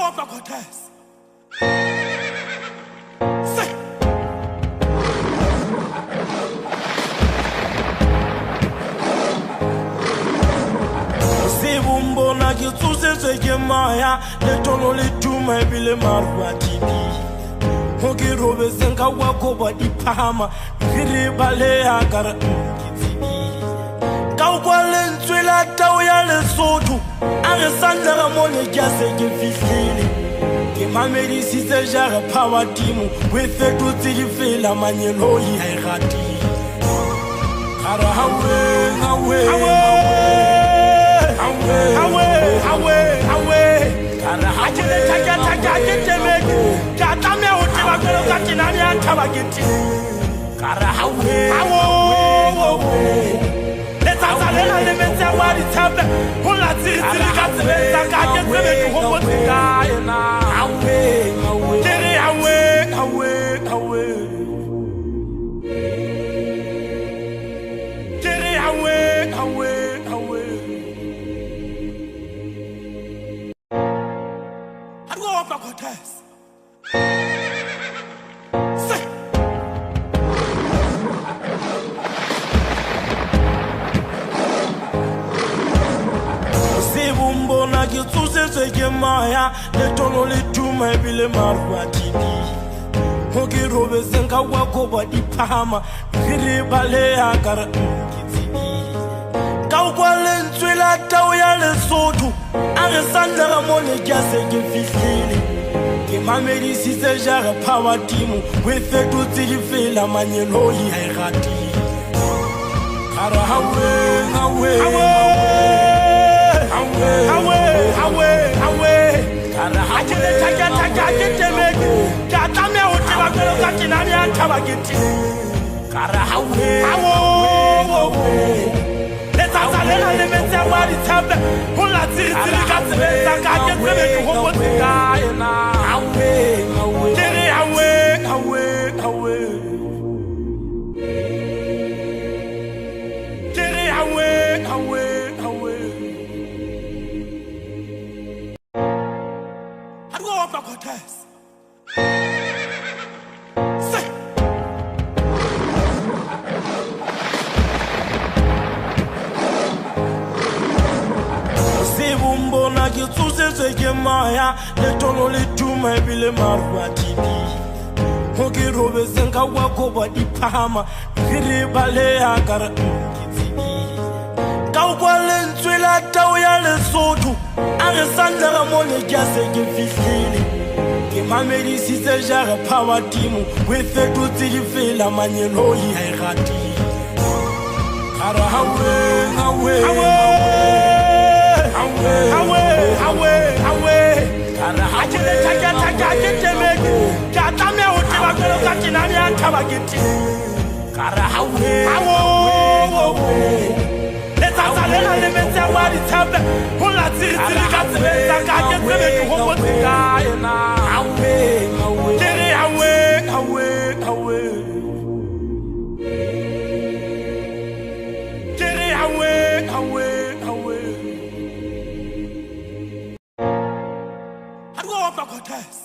Aruopa Cortez. Sibumbona kituse sekemaya letono lituma ebile marwa tibi. Hoki robe senka wako badi pahama ngiri bale akara mkitibi. Kaukwa lentwe la tau ya lesotu Ange sanda ramone jase ke fislili Ke mamedi si se jare power timu Wefe tuti di fela manyelo yi hairati Kara hawe, hawe, hawe, hawe, hawe, hawe Kara hawe, ajele taka kete meki Kata me hote wakelo kati nani antaba kiti Kara hawe, hawe Salela le metsa wa di table ho la tsitsi ka tsebetsa ka ke tsebe ke ho botsa yena awe kere awe kere awe Aruopa Cortez. Sibumbona kituse sekemaya letono lituma ebile marwa tibi. Hoki robe senka wako badi pahama ngiri bale akara mkitibi. Kaukwa lentwe la tau ya lesotu Ange sanda ramone jase ke fislili Ke mamedi si se jare power timu Wefe tuti di fela manyelo yi hairati Kara hawe, hawe, Kara ajele taka kete meki Kata me hote wakelo kati nani antaba kiti Kara hawe Salela le metsa wa di table ho la tsitsi ka tsebetsa ka ke tsebe ke ho botsa yena awe kere awe kere awe Aruopa Cortez. Sibumbona kituse sekemaya letono lituma ebile marwa tibi. Hoki robe senka wako badi pahama ngiri bale akara mkitibi. Kaukwa lentwe la tau ya lesotu Ange sanda ramone jase ke fislili Ke mamedi si se jare power timu Wefe tuti di fela manyelo yi hairati Kara hawe Kara ajele taka kete meki Kata me hote wakelo kati nani antaba kiti Kara hawe Salela le metsa wa di table ho la tsitsi ka tsebetsa ka ke tsebe ke ho botsa yena awe kere awe kere awe Aruopa Cortez.